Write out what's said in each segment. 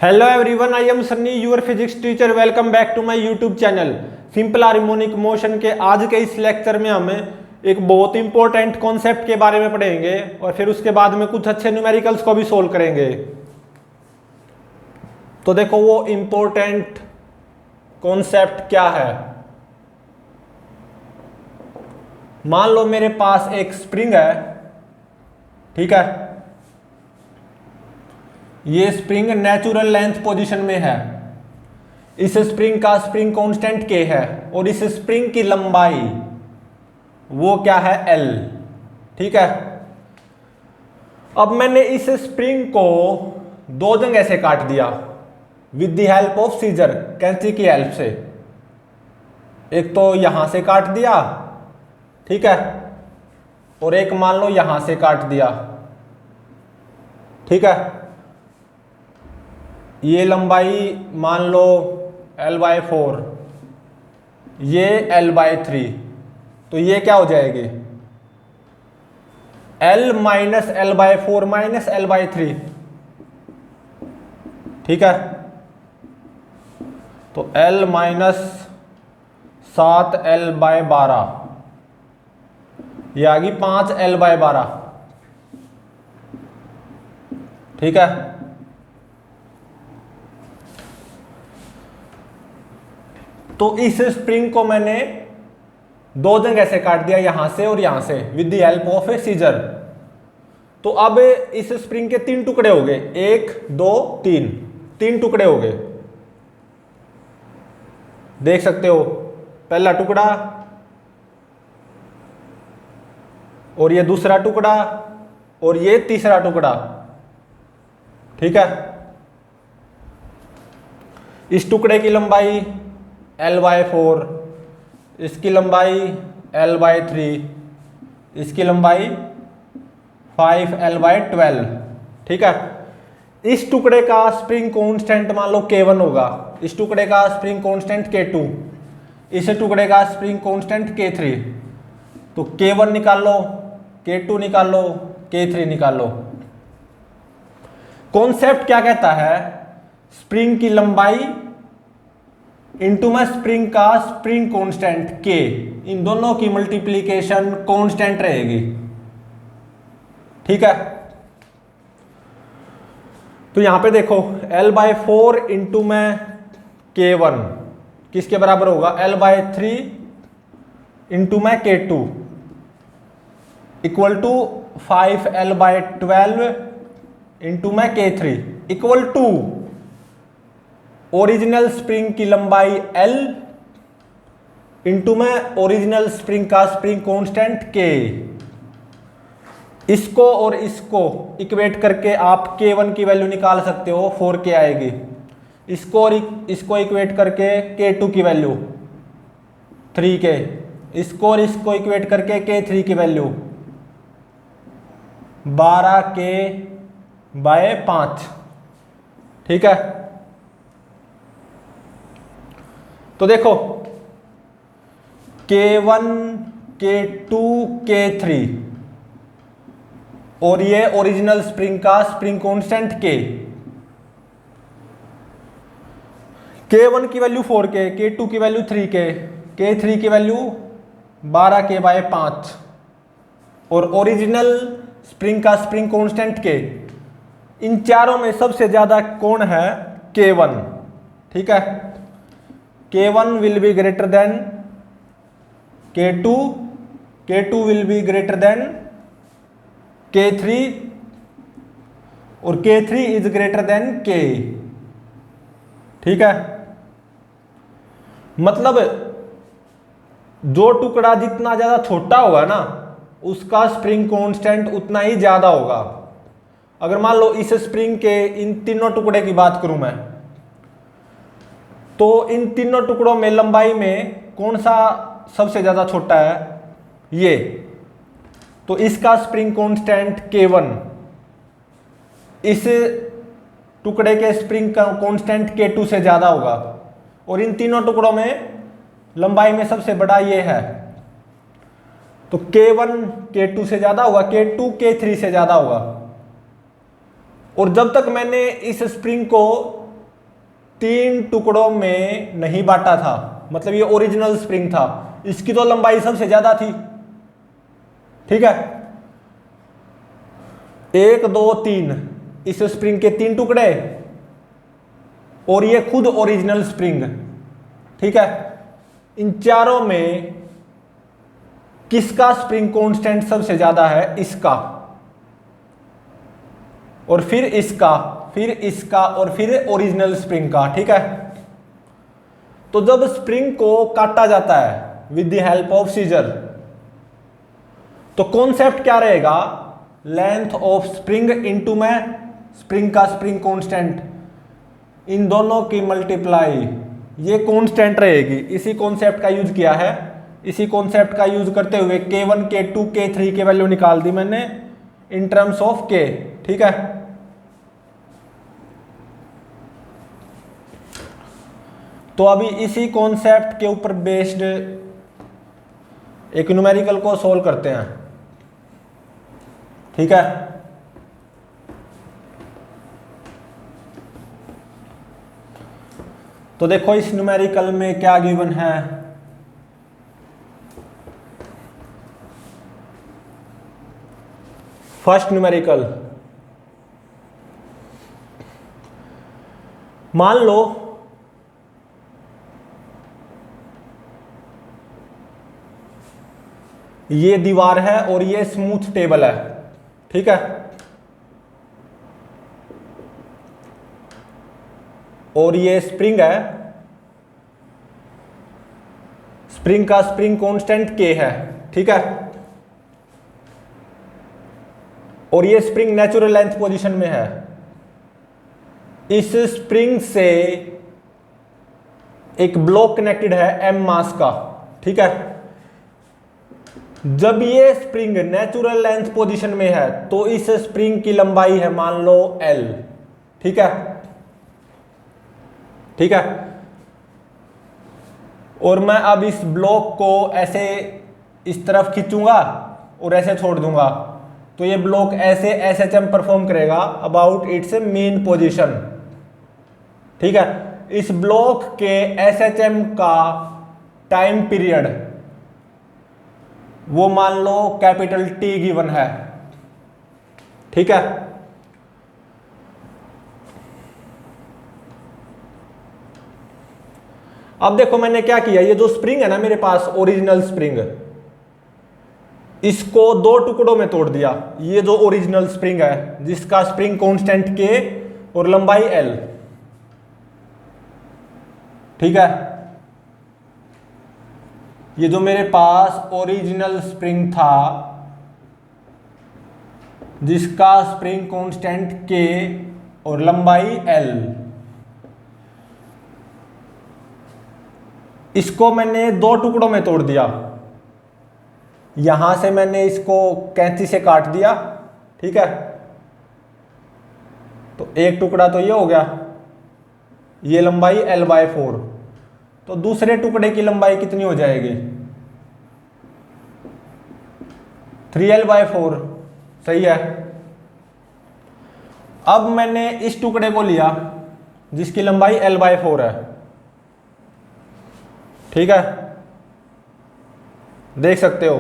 Hello everyone, I am Sunny, your physics teacher. Welcome back to my YouTube channel. Simple harmonic motion के आज के इस lecture में हमें एक बहुत इंपॉर्टेंट कॉन्सेप्ट के बारे में पढ़ेंगे और फिर उसके बाद में कुछ अच्छे न्यूमेरिकल्स को भी सोल्व करेंगे। तो देखो वो इंपॉर्टेंट कॉन्सेप्ट क्या है। मान लो मेरे पास एक स्प्रिंग है, ठीक है। ये स्प्रिंग नेचुरल लेंथ पोजीशन में है। इस स्प्रिंग का स्प्रिंग कांस्टेंट K है और इस स्प्रिंग की लंबाई वो क्या है, L, ठीक है। अब मैंने इस स्प्रिंग को दो जगह से काट दिया with the help of scissor, कैंची की हेल्प से। एक तो यहां से काट दिया, ठीक है, और एक मान लो यहां से काट दिया, ठीक है। ये लंबाई मान लो L/4, ये L/3, तो ये क्या हो जाएगी, L minus L/4 minus L/3, ठीक है। तो L माइनस 7L/12, ये आ गई 5L/12, ठीक है। तो इस स्प्रिंग को मैंने दो जगह से काट दिया, यहां से और यहां से, with the help of a scissor. तो अब इस स्प्रिंग के तीन टुकड़े हो गए, 1 2 3, तीन टुकड़े हो गए, देख सकते हो। पहला टुकड़ा और ये दूसरा टुकड़ा और ये तीसरा टुकड़ा, ठीक है। इस टुकड़े की लंबाई L/4, इसकी लंबाई L/3, इसकी लंबाई 5L/12, ठीक है। इस टुकड़े का स्प्रिंग कांस्टेंट मान लो K1 होगा, इस टुकड़े का स्प्रिंग कांस्टेंट K2, इस टुकड़े का स्प्रिंग कांस्टेंट K3। तो K1 निकाल लो, K2 निकाल लो, K3 निकाल लो। कॉन्सेप्ट क्या कहता है, स्प्रिंग की लंबाई इनटू में स्प्रिंग का स्प्रिंग कांस्टेंट K, इन दोनों की मल्टीप्लीकेशन कांस्टेंट रहेगी, ठीक है। तो यहां पे देखो L/4 इंटू में K1 किसके बराबर होगा, L/3 इंटू में K2 equal to 5L/12 into में K3 equal to original spring की लंबाई L इंटू में ओरिजिनल स्प्रिंग का स्प्रिंग कांस्टेंट K। इसको और इसको इक्वेट करके आप K1 की वैल्यू निकाल सकते हो, 4K आएगी। इसको और इसको इक्वेट करके K2 की वैल्यू 3K, इसको और इसको इक्वेट करके K3 की वैल्यू 12K/5, ठीक है। तो देखो K1 K2 K3 और ये ओरिजिनल स्प्रिंग का स्प्रिंग कांस्टेंट K। K1 की वैल्यू 4K, K2 की वैल्यू 3K, K3 की वैल्यू 12K/5 और ओरिजिनल स्प्रिंग का स्प्रिंग कांस्टेंट K। इन चारों में सबसे ज्यादा कौन है, K1, ठीक है। K1 will be greater than K2, K2 will be greater than K3 और K3 is greater than K, ठीक है। मतलब जो टुकड़ा जितना ज्यादा छोटा होगा ना, उसका स्प्रिंग कांस्टेंट उतना ही ज्यादा होगा। अगर मान लो इस स्प्रिंग के इन तीनों टुकड़े की बात करूं मैं, तो इन तीनों टुकड़ों में लंबाई में कौन सा सबसे ज्यादा छोटा है, ये। तो इसका स्प्रिंग कांस्टेंट K1 इस टुकड़े के स्प्रिंग का कांस्टेंट K2 से ज्यादा होगा और इन तीनों टुकड़ों में लंबाई में सबसे बड़ा ये है। तो K1 K2 से ज्यादा होगा, K2 K3 से ज्यादा होगा। और जब तक मैंने इस स्प्रिंग को 3 टुकड़ों में नहीं बांटा था, मतलब ये ओरिजिनल स्प्रिंग था, इसकी तो लंबाई सबसे ज्यादा थी। ठीक है, 1 2 3 इस स्प्रिंग के 3 टुकड़े और ये खुद ओरिजिनल स्प्रिंग। ठीक है, इन चारों में किसका स्प्रिंग कांस्टेंट सबसे ज्यादा है? इसका, और फिर इसका, फिर इसका, और फिर ओरिजिनल स्प्रिंग का। ठीक है, तो जब स्प्रिंग को काटा जाता है with the help of scissor, तो कॉन्सेप्ट क्या रहेगा? लेंथ ऑफ स्प्रिंग इनटू में स्प्रिंग का स्प्रिंग कांस्टेंट, इन दोनों की मल्टीप्लाई, ये कांस्टेंट रहेगी। इसी कॉन्सेप्ट का यूज किया है। इसी कॉन्सेप्ट का यूज करते हुए K1 K2 K3 की वैल्यू निकाल दी मैंने इन टर्म्स ऑफ K। ठीक है, तो अभी इसी कॉन्सेप्ट के ऊपर बेस्ड एक न्यूमेरिकल को सॉल्व करते हैं। ठीक है, तो देखो इस न्यूमेरिकल में क्या गिवन है। फर्स्ट न्यूमेरिकल, मान लो ये दीवार है और ये स्मूथ टेबल है। ठीक है, और ये स्प्रिंग है, स्प्रिंग का स्प्रिंग कांस्टेंट K है। ठीक है, और ये स्प्रिंग नेचुरल लेंथ पोजीशन में है। इस स्प्रिंग से एक ब्लॉक कनेक्टेड है m मास का। ठीक है, जब ये स्प्रिंग नेचुरल लेंथ पोजीशन में है तो इस स्प्रिंग की लंबाई है मान लो L। ठीक है, ठीक है, और मैं अब इस ब्लॉक को ऐसे इस तरफ खींचूंगा और ऐसे छोड़ दूंगा, तो ये ब्लॉक ऐसे SHM परफॉर्म करेगा अबाउट इट्स मेन पोजीशन। ठीक है, इस ब्लॉक के SHM का टाइम पीरियड वो मान लो कैपिटल T गिवन है। ठीक है, अब देखो मैंने क्या किया, ये जो स्प्रिंग है ना मेरे पास ओरिजिनल स्प्रिंग, इसको 2 टुकड़ों में तोड़ दिया। ये जो ओरिजिनल स्प्रिंग है जिसका स्प्रिंग कांस्टेंट K और लंबाई L। ठीक है, ये जो मेरे पास ओरिजिनल स्प्रिंग था जिसका स्प्रिंग कांस्टेंट K और लंबाई L, इसको मैंने 2 टुकड़ों में तोड़ दिया। यहां से मैंने इसको कैंची से काट दिया। ठीक है, तो एक टुकड़ा तो ये हो गया, ये लंबाई L/4, तो दूसरे टुकड़े की लंबाई कितनी हो जाएगी? 3L/4। सही है, अब मैंने इस टुकड़े को लिया जिसकी लंबाई L/4 है। ठीक है, देख सकते हो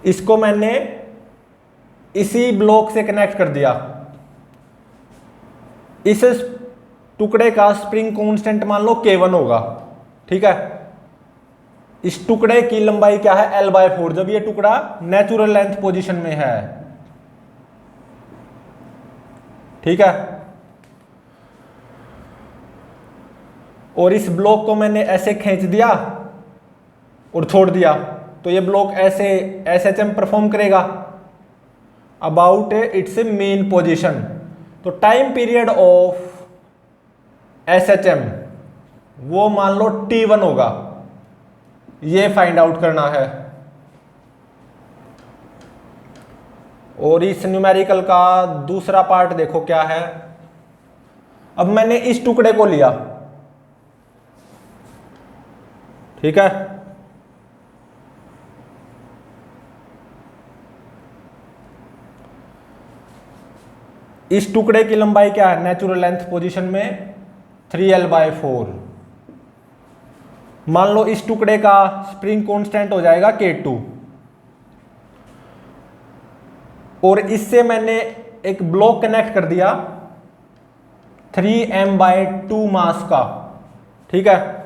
इसको मैंने इसी ब्लॉक से कनेक्ट कर दिया। इस टुकड़े का स्प्रिंग कांस्टेंट मान लो K1 होगा। ठीक है, इस टुकड़े की लंबाई क्या है? L/4, जब ये टुकड़ा नेचुरल लेंथ पोजीशन में है। ठीक है, और इस ब्लॉक को मैंने ऐसे खींच दिया और छोड़ दिया, तो ये ब्लॉक ऐसे SHM परफॉर्म करेगा अबाउट इट्स मेन पोजीशन। तो टाइम पीरियड ऑफ SHM वो मान लो T1 होगा, ये फाइंड आउट करना है। और इस न्यूमेरिकल का दूसरा पार्ट देखो क्या है। अब मैंने इस टुकड़े को लिया। ठीक है, इस टुकड़े की लंबाई क्या है नेचुरल लेंथ पोजीशन में 3L/4। मान लो इस टुकड़े का स्प्रिंग कांस्टेंट हो जाएगा K2 और इससे मैंने एक ब्लॉक कनेक्ट कर दिया 3M/2 मास का, ठीक है।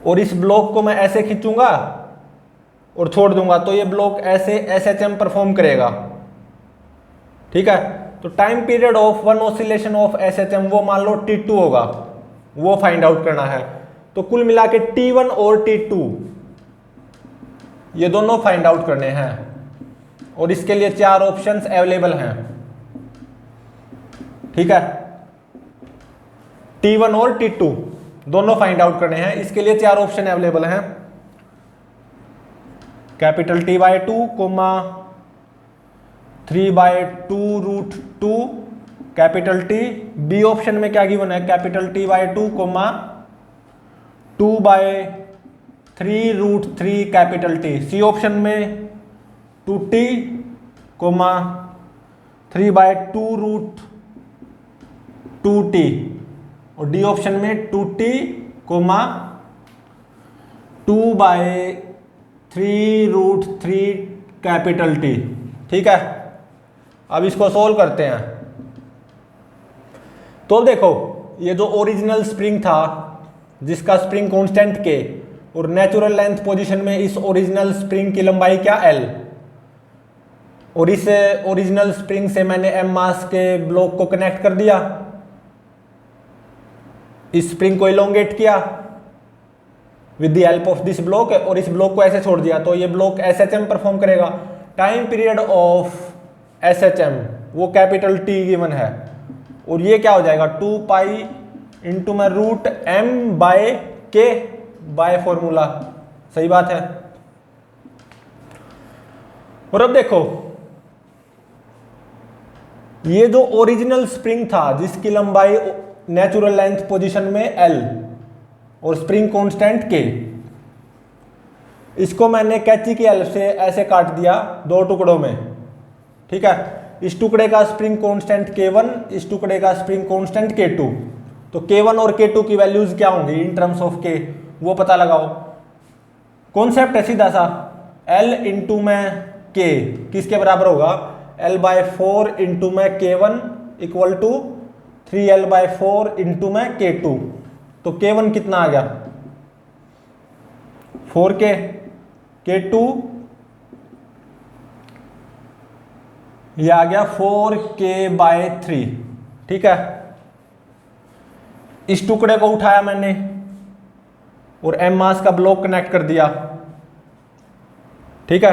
और इस ब्लॉक को मैं ऐसे खींचूंगा और छोड़ दूंगा तो ये ब्लॉक ऐसे SHM परफॉर्म करेगा, ठीक है। तो time period of one oscillation of SHM वो मान लो T2 होगा, वो फाइंड आउट करना है। तो कुल मिला के T1 और T2 ये दोनों फाइंड आउट करने हैं और इसके लिए 4 ऑप्शंस अवेलेबल हैं, ठीक है। T1 और T2 दोनों फाइंड आउट करने हैं, इसके लिए 4 ऑप्शन अवेलेबल हैं। Capital T/2 comma 3/2√2 capital T। B option में क्या गिवन है capital T/2 comma 2/3√3 capital T। C option में 2T कोमा 3/2√2T और डी ऑप्शन में 2T कोमा 2/3√3 कैपिटल T, ठीक है। अब इसको सोल्व करते हैं। तो देखो ये जो ओरिजिनल स्प्रिंग था जिसका स्प्रिंग कांस्टेंट K और नेचुरल लेंथ पोजीशन में इस ओरिजिनल स्प्रिंग की लंबाई क्या L, और इस ओरिजिनल स्प्रिंग से मैंने M मास के ब्लॉक को कनेक्ट कर दिया, इस स्प्रिंग को इलोंगेट किया with the help of this block और इस ब्लॉक को ऐसे छोड़ दिया तो ये ब्लॉक SHM परफॉर्म करेगा। टाइम पीरियड ऑफ SHM वो कैपिटल T गिवन है और ये क्या हो जाएगा 2 पाई इंटू में √M/K बाय फॉर्मूला, सही बात है। और अब देखो ये जो ओरिजिनल स्प्रिंग था जिसकी लंबाई नेचुरल लेंथ पोजीशन में L और स्प्रिंग कांस्टेंट K, इसको मैंने कैंची की हेल्प से ऐसे काट दिया 2 टुकड़ों में, ठीक है। इस टुकड़े का स्प्रिंग कांस्टेंट K1, इस टुकड़े का स्प्रिंग कांस्टेंट K2। तो K1 और K2 की वैल्यूज क्या होंगी इन टर्म्स ऑफ K वो पता लगाओ। कॉन्सेप्ट है सीधा सा, L इंटू में K किसके बराबर होगा L/4 इंटू में K1 equal to 3L/4 into में K2। तो K1 कितना आ गया 4K, K2 ये आ गया 4K/3, ठीक है। इस टुकड़े को उठाया मैंने और M मास का ब्लॉक कनेक्ट कर दिया, ठीक है।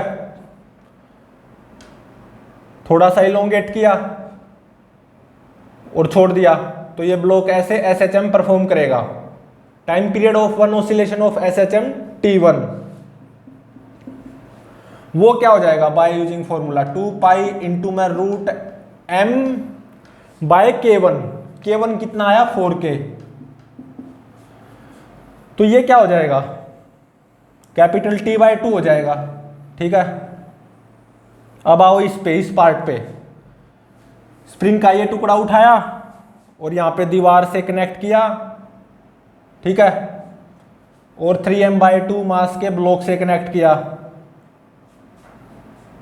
थोड़ा सा इलोंगेट किया और छोड़ दिया तो ये ब्लॉक ऐसे SHM परफॉर्म करेगा। Time period of one oscillation of SHM T1 वो क्या हो जाएगा by using formula 2 pi into में √M/K1। K1 कितना आया 4K, तो ये क्या हो जाएगा कैपिटल T/2 हो जाएगा, ठीक है। अब आओ इस पार्ट पे, स्प्रिंग का ये टुकड़ा उठाया और यहां पे दीवार से कनेक्ट किया, ठीक है, और 3M/2 मास के ब्लॉक से कनेक्ट किया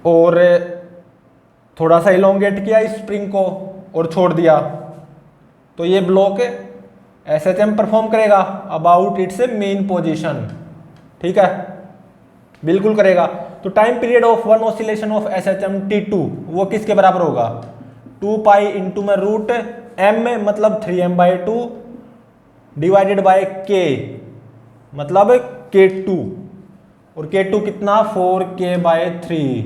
और थोड़ा सा इलोंगेट किया इस स्प्रिंग को और छोड़ दिया तो ये ब्लॉक SHM परफॉर्म करेगा अबाउट इट्स मेन पोजीशन, ठीक है, बिल्कुल करेगा। तो time period of one oscillation of SHM T2 वो किसके बराबर होगा 2 पाई इंटू में √M मतलब 3M/2 डिवाइडेड बाय K मतलब K2 और K2 कितना 4K/3।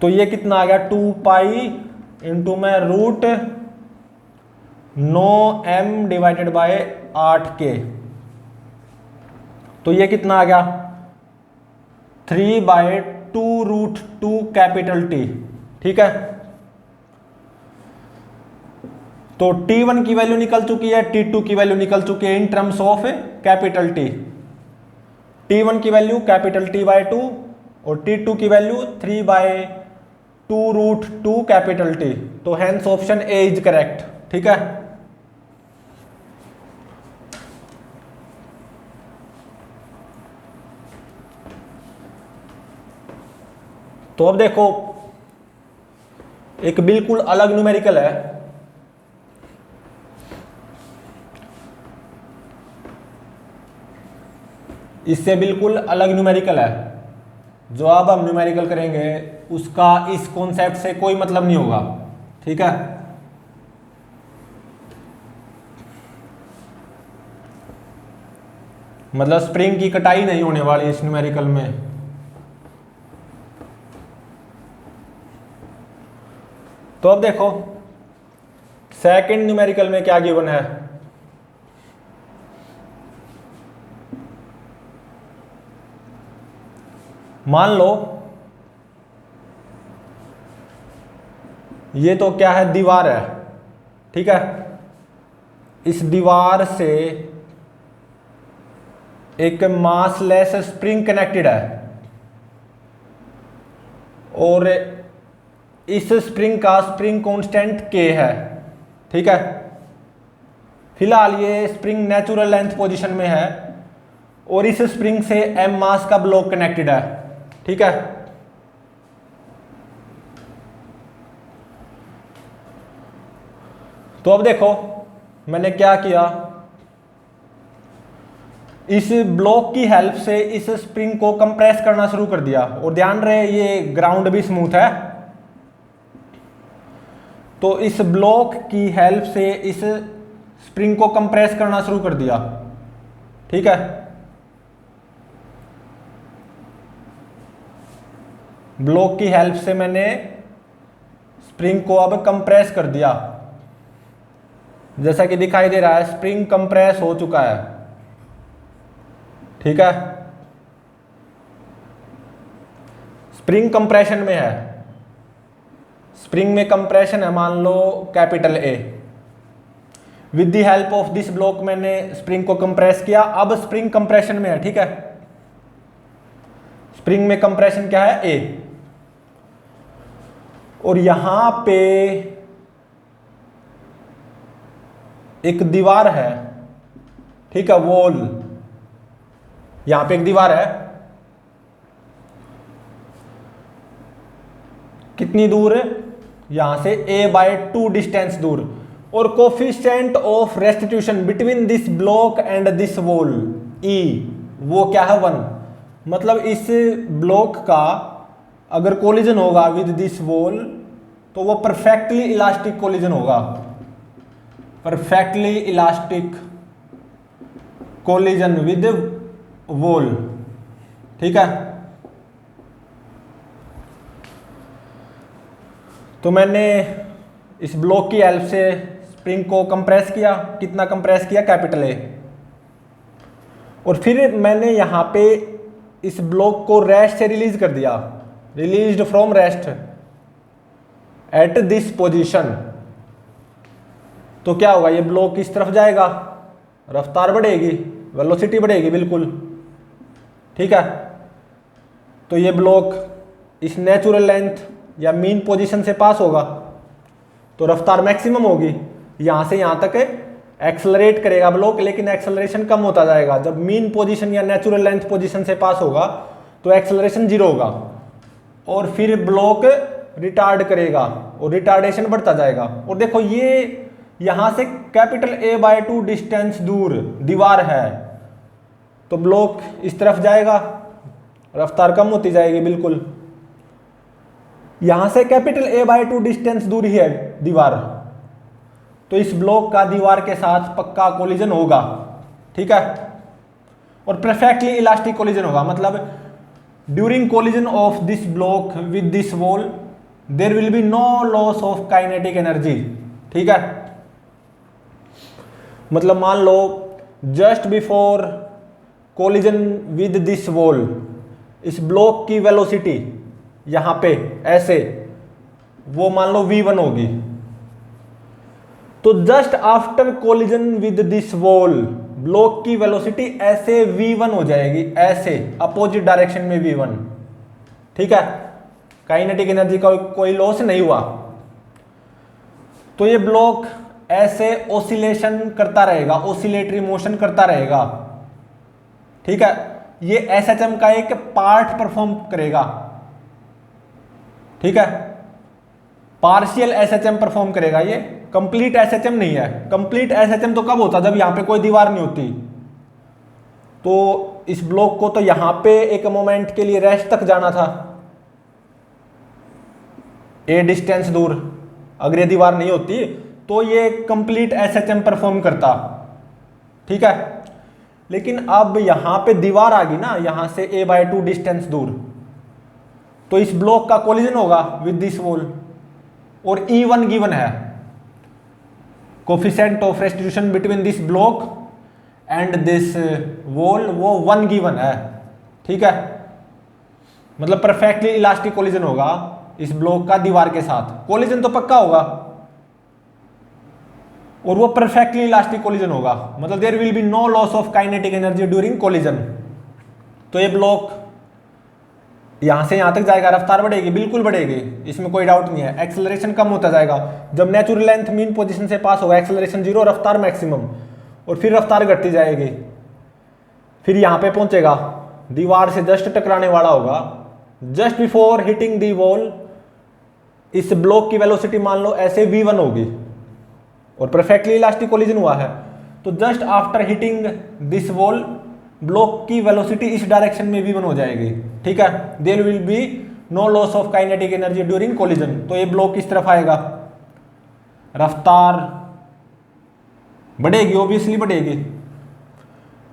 तो ये कितना आ गया 2 पाई इंटू में √9M डिवाइडेड बाय 8K। तो ये कितना आ गया 3/2√2 कैपिटल T, ठीक है। तो T1 की वैल्यू निकल चुकी है, T2 की वैल्यू निकल चुकी है in terms of capital T। T1 की वैल्यू कैपिटल T/2 और T2 की वैल्यू 3/2√2 कैपिटल T। तो hence option A is correct. ठीक है, तो अब देखो एक बिल्कुल अलग न्यूमेरिकल है। इससे बिल्कुल अलग न्यूमेरिकल है। जो अब हम न्यूमेरिकल करेंगे उसका इस कॉन्सेप्ट से कोई मतलब नहीं होगा। ठीक है, मतलब स्प्रिंग की कटाई नहीं होने वाली इस न्यूमेरिकल में। तो अब देखो सेकंड न्यूमेरिकल में क्या गिवन है। मान लो ये तो क्या है, दीवार है। ठीक है, इस दीवार से एक मासलेस स्प्रिंग कनेक्टेड है और इस स्प्रिंग का स्प्रिंग कांस्टेंट K है। ठीक है, फिलहाल ये स्प्रिंग नेचुरल लेंथ पोजीशन में है और इस स्प्रिंग से m मास का ब्लॉक कनेक्टेड है। ठीक है, तो अब देखो मैंने क्या किया, इस ब्लॉक की हेल्प से इस स्प्रिंग को कंप्रेस करना शुरू कर दिया। और ध्यान रहे ये ग्राउंड भी स्मूथ है, तो इस ब्लॉक की हेल्प से इस स्प्रिंग को कंप्रेस करना शुरू कर दिया। ठीक है, ब्लॉक की हेल्प से मैंने स्प्रिंग को अब कंप्रेस कर दिया। जैसा कि दिखाई दे रहा है स्प्रिंग कंप्रेस हो चुका है। ठीक है, स्प्रिंग कंप्रेशन में है। स्प्रिंग में कंप्रेशन है, मान लो capital A। With the help of this block मैंने स्प्रिंग को कंप्रेस किया। अब स्प्रिंग कंप्रेशन में है। ठीक है, स्प्रिंग में कंप्रेशन क्या है, A। और यहां पे एक दीवार है। ठीक है, वॉल, यहां पे एक दीवार है। कितनी दूर है, यहां से a/2 डिस्टेंस दूर। और coefficient of restitution between this block and this wall E, वो क्या है 1। मतलब इस ब्लॉक का अगर कोलिजन होगा विद दिस वॉल तो वो परफेक्टली इलास्टिक कोलिजन होगा। Perfectly elastic collision with wall. ठीक है, तो मैंने इस ब्लॉक की हेल्प से स्प्रिंग को कंप्रेस किया। कितना कंप्रेस किया, कैपिटल A। और फिर मैंने यहां पे इस ब्लॉक को रेस्ट से रिलीज कर दिया। Released from rest at this position. तो क्या होगा, ये ब्लॉक इस तरफ जाएगा, रफ्तार बढ़ेगी, वेलोसिटी बढ़ेगी बिल्कुल। ठीक है, तो ये ब्लॉक इस नेचुरल लेंथ या मीन पोजीशन से पास होगा तो रफ्तार मैक्सिमम होगी। यहां से यहां तक एक्सेलरेट करेगा ब्लॉक, लेकिन एक्सेलरेशन कम होता जाएगा। जब मीन पोजीशन या नेचुरल लेंथ पोजीशन से पास होगा तो एक्सेलरेशन 0 होगा और फिर ब्लॉक रिटार्ड करेगा और रिटार्डेशन बढ़ता जाएगा। और देखो ये यहां से कैपिटल A/2 डिस्टेंस दूर दीवार है तो ब्लॉक इस तरफ जाएगा, रफ्तार कम होती जाएगी बिल्कुल। यहां से कैपिटल A/2 डिस्टेंस दूर ही है दीवार, तो इस ब्लॉक का दीवार के साथ पक्का कोलिजन होगा। ठीक है, और परफेक्टली इलास्टिक कोलिजन होगा। मतलब during collision of this block with this wall there will be no loss of kinetic energy. ठीक है, मतलब मान लो just before collision with this wall इस ब्लॉक की वेलोसिटी यहां पे ऐसे वो मान लो v1 होगी, तो just after collision with this wall block की वेलोसिटी ऐसे v1 हो जाएगी, ऐसे अपोजिट डायरेक्शन में v1। ठीक है, काइनेटिक एनर्जी का कोई लॉस नहीं हुआ। तो ये ब्लॉक ऐसे ओसिलेशन करता रहेगा, ओसिलेटरी मोशन करता रहेगा, ठीक है। ये एसएचएम का एक पार्ट परफॉर्म करेगा, ठीक है, पार्शियल एसएचएम परफॉर्म करेगा, ये कंप्लीट एसएचएम नहीं है। कंप्लीट एसएचएम तो कब होता, जब यहां पे कोई दीवार नहीं होती। तो इस ब्लॉक को तो यहां पे एक मोमेंट के लिए रेस्ट तक जाना था, ए डिस्टेंस दूर, अगर ये दीवार नहीं होती तो ये कंप्लीट एसएचएम परफॉर्म करता, ठीक है। लेकिन अब यहां पे दीवार आ गई ना, यहां से a/2 डिस्टेंस दूर, तो इस ब्लॉक का कोलिजन होगा विद दिस वॉल, और E1 गिवन है, coefficient of restitution between this block and this wall, वो 1 गिवन है, ठीक है। मतलब परफेक्टली इलास्टिक कोलिजन होगा इस ब्लॉक का दीवार के साथ, कोलिजन तो पक्का होगा, और वो परफेक्टली इलास्टिक कोलिजन होगा, मतलब there will be no loss of kinetic energy during collision. तो ये ब्लॉक यहां से यहां तक जाएगा, रफ्तार बढ़ेगी, बिल्कुल बढ़ेगी, इसमें कोई डाउट नहीं है। एक्सेलरेशन कम होता जाएगा, जब नेचुरल लेंथ मीन पोजीशन से पास होगा एक्सेलरेशन 0, रफ्तार मैक्सिमम, और फिर रफ्तार घटती जाएगी, फिर यहां पे पहुंचेगा, दीवार से जस्ट टकराने वाला होगा, just before hitting the wall इस ब्लॉक की वेलोसिटी मान लो ऐसे v1 होगी, और परफेक्टली इलास्टिक कोलिजन हुआ है, तो just after hitting this wall block की वेलोसिटी इस डायरेक्शन में v1 हो जाएगी, ठीक है। There will be no loss of kinetic energy during collision. तो ये ब्लॉक किस तरफ आएगा, रफ्तार बढ़ेगी, ऑब्वियसली बढ़ेगी,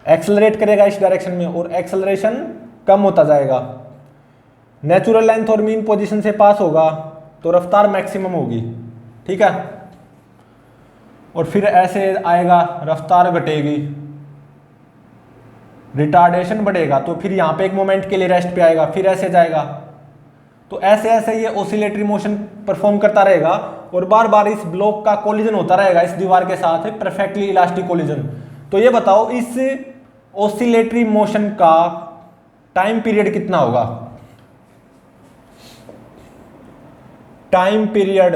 एक्सेलरेट करेगा इस डायरेक्शन में, और एक्सेलरेशन कम होता जाएगा, नेचुरल लेंथ और मीन पोजीशन से पास होगा तो रफ्तार मैक्सिमम होगी, ठीक है। और फिर ऐसे आएगा, रफ्तार घटेगी, रिटार्डेशन बढ़ेगा, तो फिर यहां पे एक मोमेंट के लिए रेस्ट पे आएगा, फिर ऐसे जाएगा, तो ऐसे ऐसे ये ओसिलेटरी मोशन परफॉर्म करता रहेगा, और बार बार इस ब्लॉक का कोलिजन होता रहेगा इस दीवार के साथ, परफेक्टली इलास्टिक कोलिजन। तो ये बताओ इस ओसिलेटरी मोशन का टाइम पीरियड कितना होगा, time period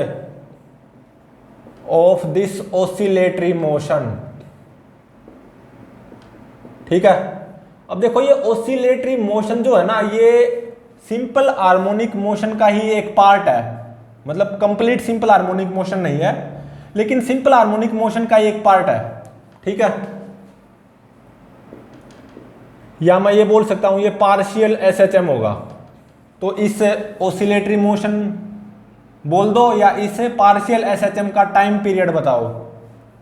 of this oscillatory motion, ठीक है। अब देखो ये ओसिलेटरी मोशन जो है ना, ये सिंपल हार्मोनिक मोशन का ही एक पार्ट है, मतलब कंप्लीट सिंपल हार्मोनिक मोशन नहीं है, लेकिन सिंपल हार्मोनिक मोशन का ही एक पार्ट है, ठीक है। या मैं ये बोल सकता हूं ये पार्शियल एसएचएम होगा, तो इस ओसिलेटरी मोशन बोल दो, या इस पार्शियल एसएचएम का टाइम पीरियड बताओ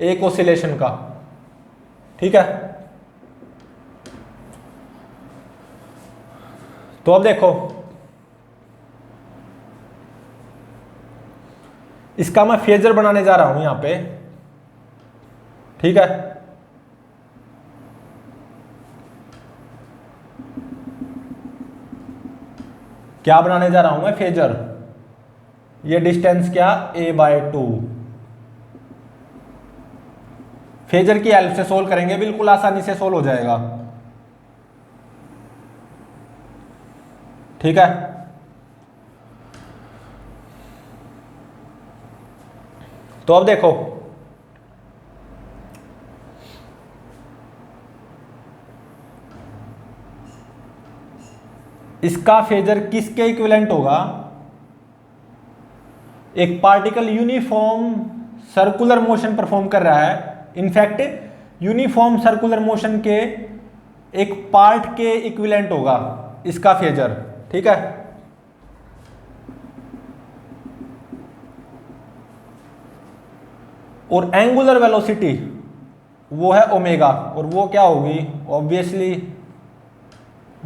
एक ओसिलेशन का, ठीक है। तो अब देखो इसका मैं फेजर बनाने जा रहा हूं यहां पे, ठीक है। क्या बनाने जा रहा हूं मैं, फेजर, ये डिस्टेंस क्या, a/2, फेजर की हेल्प से सोल्व करेंगे, बिल्कुल आसानी से सोल्व हो जाएगा, ठीक है। तो अब देखो इसका फेजर किसके इक्विवेलेंट होगा, एक particle uniform circular motion perform कर रहा है, इनफैक्ट यूनिफॉर्म सर्कुलर मोशन के एक पार्ट के इक्विवेलेंट होगा इसका फेजर, ठीक है। और एंगुलर वेलोसिटी वो है ओमेगा, और वो क्या होगी, ऑब्वियसली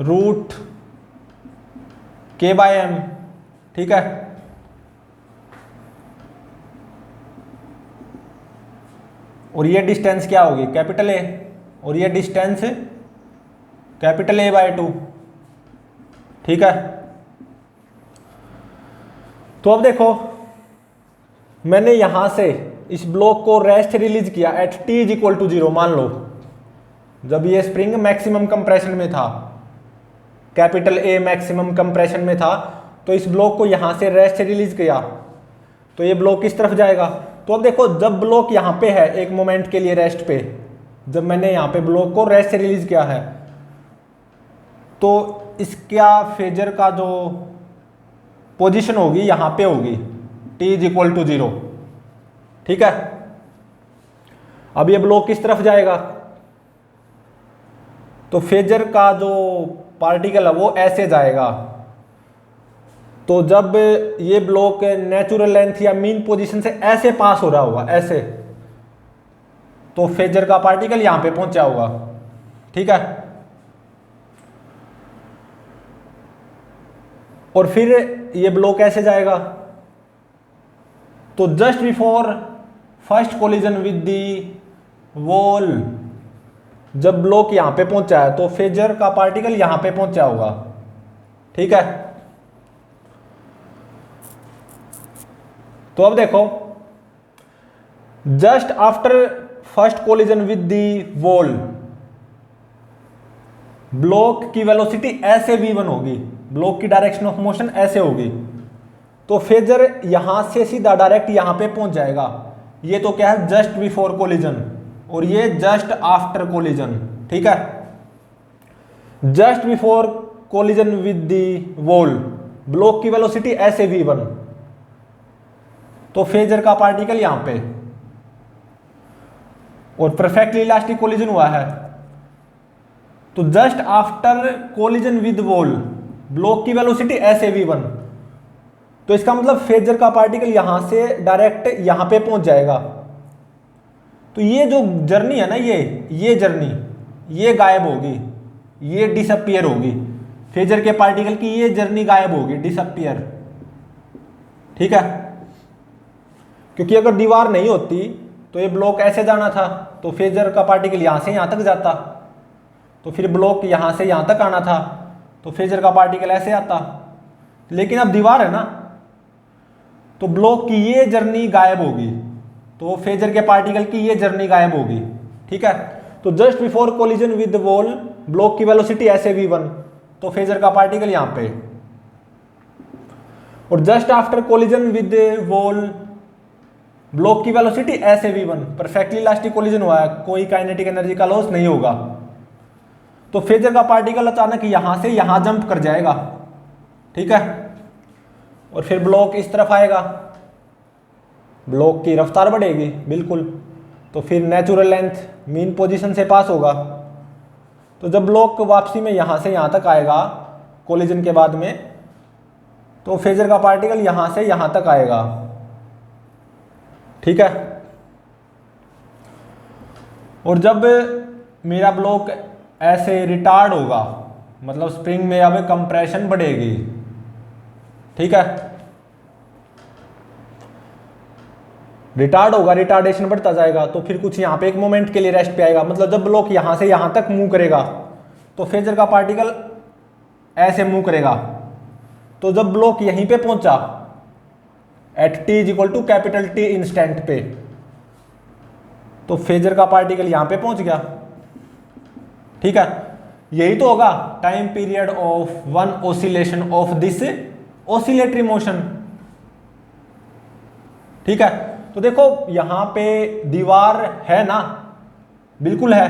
रूट k/m, ठीक है। और ये डिस्टेंस क्या होगी, कैपिटल A, और ये डिस्टेंस कैपिटल A/2, ठीक है। तो अब देखो मैंने यहां से इस ब्लॉक को रेस्ट रिलीज किया एट t = 0, मान लो जब ये स्प्रिंग मैक्सिमम कंप्रेशन में था, कैपिटल ए मैक्सिमम कंप्रेशन में था, तो इस ब्लॉक को यहाँ से रेस्ट से रिलीज किया तो ये ब्लॉक किस तरफ जाएगा। तो अब देखो जब ब्लॉक यहाँ पे है एक मोमेंट के लिए रेस्ट पे, जब मैंने यहाँ पे ब्लॉक को रेस्ट से रिलीज किया है तो इसका फेजर का जो पोजीशन होगी यहाँ पे होगी t=0। ठीक है, अब ये ब्लॉक किस तरफ जाएगा, तो फेजर का जो पार्टिकल है वो ऐसे जाएगा। तो जब ये ब्लॉक नेचुरल लेंथ या मीन पोजीशन से ऐसे पास हो रहा होगा ऐसे, तो फेजर का पार्टिकल यहां पे पहुंचा होगा। ठीक है, और फिर ये ब्लॉक ऐसे जाएगा, तो just before first collision with the wall, जब ब्लॉक यहां पे पहुंचा है तो फेजर का पार्टिकल यहां पे पहुंचा होगा। ठीक है, तो अब देखो just after first collision with the wall block की वेलोसिटी ऐसे v1 होगी, ब्लॉक की डायरेक्शन ऑफ मोशन ऐसे होगी, तो फेजर यहां से सीधा डायरेक्ट यहां पे पहुंच जाएगा। ये तो क्या है, जस्ट बिफोर कोलिजन, और ये जस्ट आफ्टर कोलिजन। ठीक है, just before collision with the wall block की वेलोसिटी ऐसे v1, तो फेजर का पार्टिकल यहां पे, और परफेक्टली इलास्टिक कोलिजन हुआ है, तो just after collision with wall block की वेलोसिटी ऐसे v1, तो इसका मतलब फेजर का पार्टिकल यहां से डायरेक्ट यहां पे पहुंच जाएगा। तो ये जो जर्नी है ना, ये जर्नी ये गायब होगी, ये डिसअपियर होगी, फेजर के पार्टिकल की ये जर्नी गायब होगी, डिसअपियर। ठीक है, क्योंकि अगर दीवार नहीं होती तो ये ब्लॉक ऐसे जाना था, तो फेजर का पार्टिकल यहां से यहां तक जाता, तो फिर ब्लॉक यहां से यहां तक आना था, तो फेजर का पार्टिकल ऐसे आता। लेकिन अब दीवार है ना, तो ब्लॉक की ये जर्नी गायब होगी, तो फेजर के पार्टिकल की ये जर्नी गायब होगी। ठीक है, तो just before collision with wall block की वेलोसिटी ऐसे v1, तो फेजर का पार्टिकल यहां पे, और just after collision with wall block की वेलोसिटी ऐसे v1, परफेक्टली इलास्टिक कोलिजन हुआ है, कोई काइनेटिक एनर्जी का लॉस नहीं होगा, तो फेजर का पार्टिकल अचानक यहां से यहां जंप कर जाएगा। ठीक है, और फिर ब्लॉक इस तरफ आएगा, ब्लॉक की रफ्तार बढ़ेगी बिल्कुल, तो फिर नेचुरल लेंथ मीन पोजीशन से पास होगा। तो जब ब्लॉक वापसी में यहां से यहां तक आएगा कोलिजन के बाद में, तो फेजर का पार्टिकल यहां से यहां तक आएगा। ठीक है, और जब मेरा ब्लॉक ऐसे रिटार्ड होगा, मतलब स्प्रिंग में अब कंप्रेशन बढ़ेगी। ठीक है, रिटार्ड होगा, रिटार्डेशन बढ़ता जाएगा, तो फिर कुछ यहाँ पे एक मोमेंट के लिए रेस्ट पे आएगा। मतलब जब ब्लॉक यहाँ से यहाँ तक मूव करेगा तो फेजर का पार्टिकल ऐसे मूव करेगा, तो जब ब्लॉक यहीं पे पहुंचा एट t=T इंस्टेंट पे, तो फेजर का पार्टिकल यहाँ पे पहुंच गया। ठीक है, यही तो होगा time period of one oscillation of this oscillatory motion. ठीक है, तो देखो यहां पे दीवार है ना, बिल्कुल है,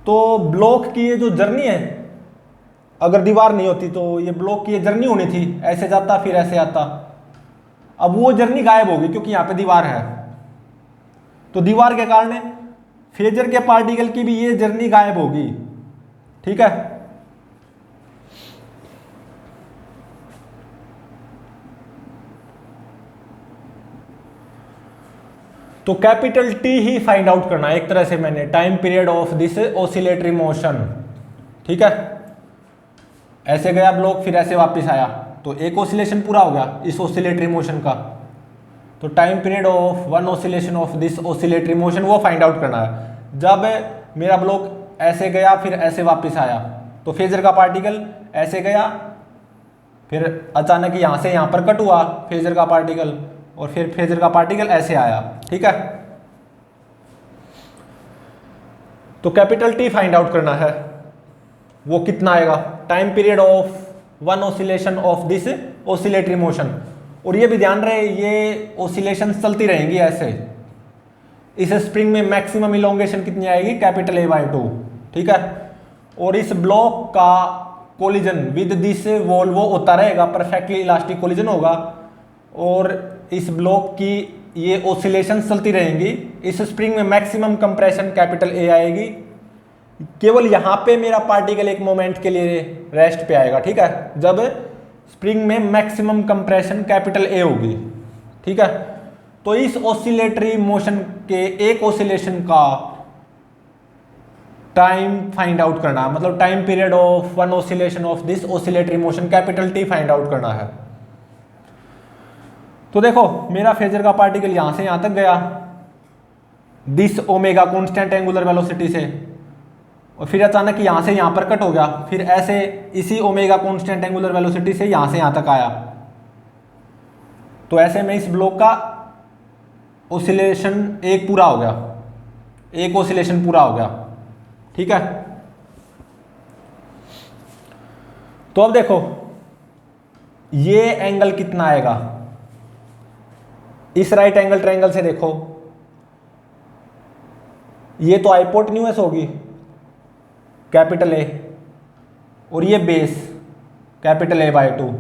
तो ब्लॉक की ये जो जर्नी है, अगर दीवार नहीं होती तो ये ब्लॉक की ये जर्नी होनी थी, ऐसे जाता फिर ऐसे आता। अब वो जर्नी गायब होगी क्योंकि यहां पे दीवार है, तो दीवार के कारण फेजर के पार्टिकल की भी ये जर्नी गायब होगी। ठीक है, तो कैपिटल टी ही फाइंड आउट करना है एक तरह से मैंने, time period of this oscillatory motion. ठीक है, ऐसे गया ब्लॉक फिर ऐसे वापस आया, तो एक ऑसिलेशन पूरा हो गया इस ऑसिलेटरी मोशन का। तो time period of one oscillation of this oscillatory motion वो फाइंड आउट करना है। जब मेरा ब्लॉक ऐसे गया फिर ऐसे वापस आया, तो फेजर का पार्टिकल ऐसे गया, फिर अचानक यहां से यहां पर कट हुआ फेजर का पार्टिकल, और फिर फेजर का पार्टिकल ऐसे आया। ठीक है, तो कैपिटल टी फाइंड आउट करना है। वो कितना आएगा, time period of one oscillation of this oscillatory motion. और ये भी ध्यान रहे ये ऑसिलेशन चलती रहेंगी ऐसे। इस स्प्रिंग में मैक्सिमम इलोंगेशन कितनी आएगी, कैपिटल A/2, ठीक है। और इस ब्लॉक का कोलिजन विद दिस वॉल वो होता रहेगा, परफेक्टली इलास्टिक कोलिजन होगा। और इस ब्लॉक की ये ऑसिलेशन चलती रहेंगी। इस स्प्रिंग में मैक्सिमम कंप्रेशन कैपिटल A आएगी। केवल यहाँ पे मेरा पार्टिकल एक मोमेंट के लिए रेस्ट पे आएगा, ठीक है, जब स्प्रिंग में मैक्सिमम कंप्रेशन कैपिटल A होगी, ठीक है। तो इस ऑसिलेटरी मोशन के एक ऑसिलेशन का टाइम फाइंड आउट करना है, मतलब time period of one oscillation of this oscillatory motion capital T find out करना है। तो देखो मेरा फेजर का पार्टिकल यहां से यहां तक गया this omega constant angular velocity से, और फिर अचानक यहां से यहां पर कट हो गया, फिर ऐसे इसी ओमेगा कांस्टेंट एंगुलर वेलोसिटी से यहां से यहां तक आया। तो ऐसे में इस ब्लॉक का ऑसिलेशन एक पूरा हो गया, एक ऑसिलेशन पूरा हो गया, ठीक है। तो अब देखो ये एंगल कितना आएगा, इस राइट एंगल ट्रायंगल से देखो ये तो हाइपोटेन्यूज होगी कैपिटल A, और ये बेस कैपिटल A/2।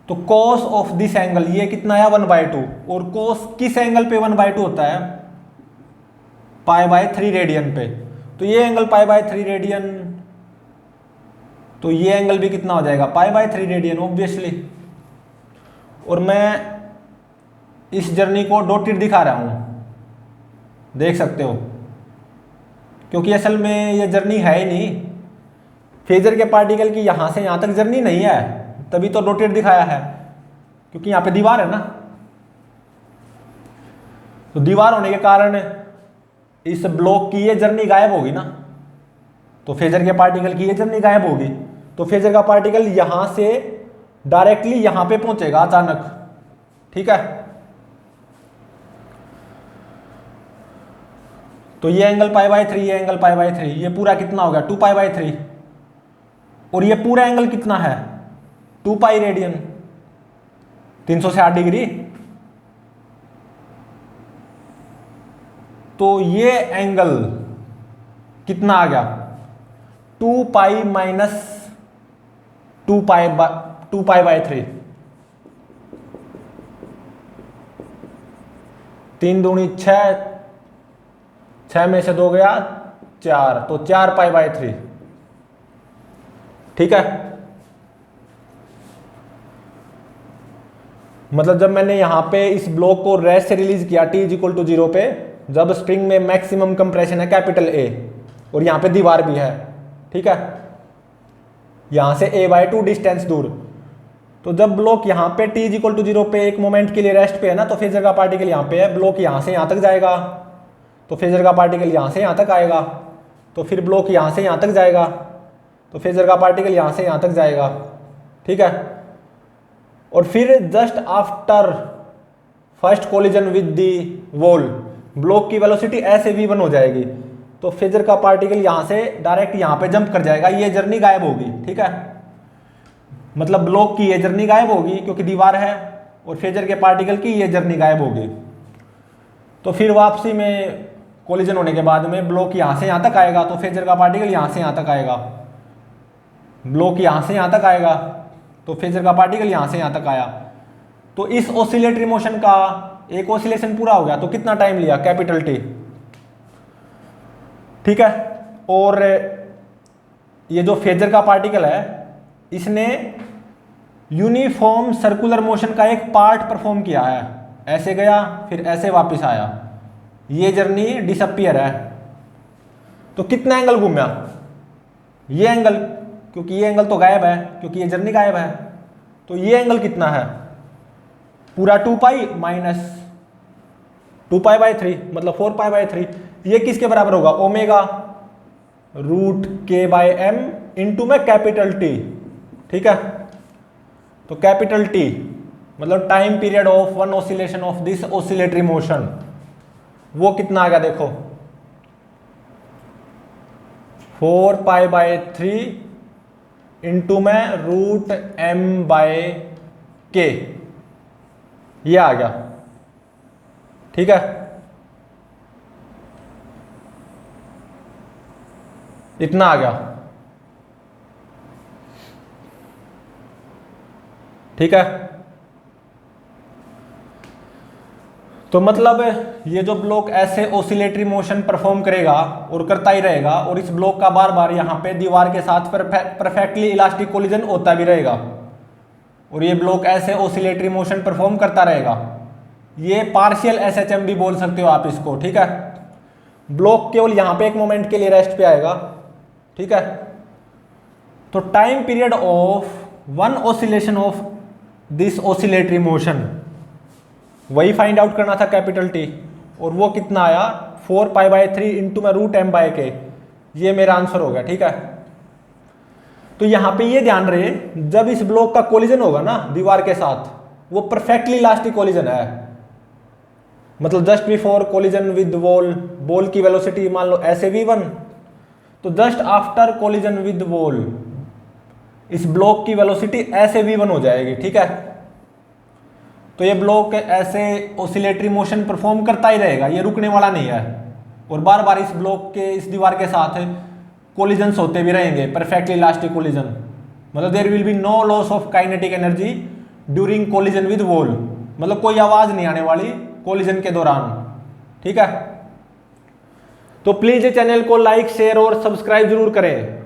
तो कॉस ऑफ दिस एंगल ये कितना है 1/2, और कॉस किस एंगल पे 1/2 होता है, π/3 रेडियन पे। तो ये एंगल π/3 रेडियन, तो ये एंगल भी कितना हो जाएगा π/3 रेडियन ऑब्वियसली। और मैं इस जर्नी को डॉटेड दिखा रहा हूं, देख सकते हो, क्योंकि असल में ये जर्नी है ही नहीं, फेजर के पार्टिकल की यहां से यहां तक जर्नी नहीं है, तभी तो डॉटेड दिखाया है, क्योंकि यहां पे दीवार है ना। तो दीवार होने के कारण इस ब्लॉक की ये जर्नी गायब होगी ना, तो फेजर के पार्टिकल की ये जर्नी गायब होगी। तो फेजर का पार्टिकल यहां से डायरेक्टली यहां पे पहुंचेगा अचानक, ठीक है। तो ये एंगल π/3, ये एंगल π/3, ये पूरा कितना हो गया 2π/3, और ये पूरा एंगल कितना है 2π रेडियन, 360 डिग्री। तो ये एंगल कितना आ गया 2π माइनस 2π/3, 3 दूनी 6, 6 में से 2 गया 4, तो 4π/3, ठीक है। मतलब जब मैंने यहां पे इस ब्लॉक को रेस्ट से रिलीज किया t = 0 पे, जब स्प्रिंग में मैक्सिमम कंप्रेशन है कैपिटल A, और यहां पे दीवार भी है, ठीक है, यहां से A/2 डिस्टेंस दूर। तो जब ब्लॉक यहां पे t = 0 पे एक मोमेंट के लिए रेस्ट पे है ना, तो फेजर का पार्टिकल यहां पे है, ब्लॉक यहां से यहां तक जाएगा, तो फेजर का पार्टिकल यहां से यहां तक आएगा, तो फिर ब्लॉक यहां से यहां तक जाएगा, तो फेजर का पार्टिकल यहां से यहां तक जाएगा, ठीक है। और फिर just after first collision with the wall block की वेलोसिटी ऐसे v1 हो जाएगी, तो फेजर का पार्टिकल यहां से डायरेक्ट यहां पे जंप कर जाएगा, ये जर्नी गायब होगी, ठीक है। मतलब ब्लॉक की ये जर्नी गायब होगी क्योंकि दीवार है, और फेजर के पार्टिकल की ये जर्नी गायब होगी। तो फिर वापसी में कोलिजन होने के बाद में ब्लॉक यहां से यहां तक आएगा, तो फेजर का पार्टिकल यहां से यहां तक आएगा, ब्लॉक यहां से यहां तक आएगा, तो फेजर का पार्टिकल यहां से यहां तक आया। तो इस ऑसिलेटरी मोशन का एक ऑसिलेशन पूरा हो गया, तो कितना टाइम लिया कैपिटल T, ठीक है। और ये जो फेजर का पार्टिकल है इसने यूनिफॉर्म सर्कुलर मोशन का एक पार्ट परफॉर्म किया है, ऐसे गया फिर ऐसे वापस आया, ये जर्नी डिसअपियर है। तो कितना एंगल घूमा ये एंगल, क्योंकि ये एंगल तो गायब है क्योंकि ये जर्नी गायब है, तो ये एंगल कितना है पूरा 2π माइनस 2π/3 मतलब 4π/3। ये किसके बराबर होगा ओमेगा √k/m इंटू में कैपिटल T, ठीक है। तो कैपिटल T मतलब time period of one oscillation of this oscillatory motion, वो कितना आ गया देखो 4π/3 इंटू में √m/k, ये आ गया। ठीक है, इतना आ गया। ठीक है, तो मतलब ये जो ब्लॉक ऐसे ऑसिलेटरी मोशन परफॉर्म करेगा और करता ही रहेगा, और इस ब्लॉक का बार बार यहाँ पे दीवार के साथ परफेक्टली इलास्टिक कोलिजन होता भी रहेगा, और ये ब्लॉक ऐसे ऑसिलेटरी मोशन परफॉर्म करता रहेगा। ये पार्शियल SHM भी बोल सकते हो आप इसको। ठीक है, ब्लॉक केवल यहाँ पे एक मोमेंट के लिए रेस्ट पे आएगा। ठीक है, तो time period of one oscillation of this oscillatory motion वही फाइंड आउट करना था, कैपिटल T, और वो कितना आया 4π/3 इंटू में √m/k, ये मेरा आंसर हो गया। ठीक है, तो यहां पे ये ध्यान रहे, जब इस ब्लॉक का कोलिजन होगा ना दीवार के साथ, वो परफेक्टली इलास्टिक कोलिजन है, मतलब just before collision with wall, ball की वेलोसिटी मान लो ऐसे v1, तो just after collision with wall इस ब्लॉक की वेलोसिटी ऐसे v1 हो जाएगी। ठीक है, तो ये ब्लॉक ऐसे ऑसिलेटरी मोशन परफॉर्म करता ही रहेगा, ये रुकने वाला नहीं है, और बार बार इस ब्लॉक के इस दीवार के साथ कोलिजन्स होते भी रहेंगे, परफेक्टली इलास्टिक कोलिजन, मतलब there will be no loss of kinetic energy during collision with wall, मतलब कोई आवाज नहीं आने वाली कोलिजन के दौरान। ठीक है, तो प्लीज चैनल को लाइक, शेयर और सब्सक्राइब जरूर करें।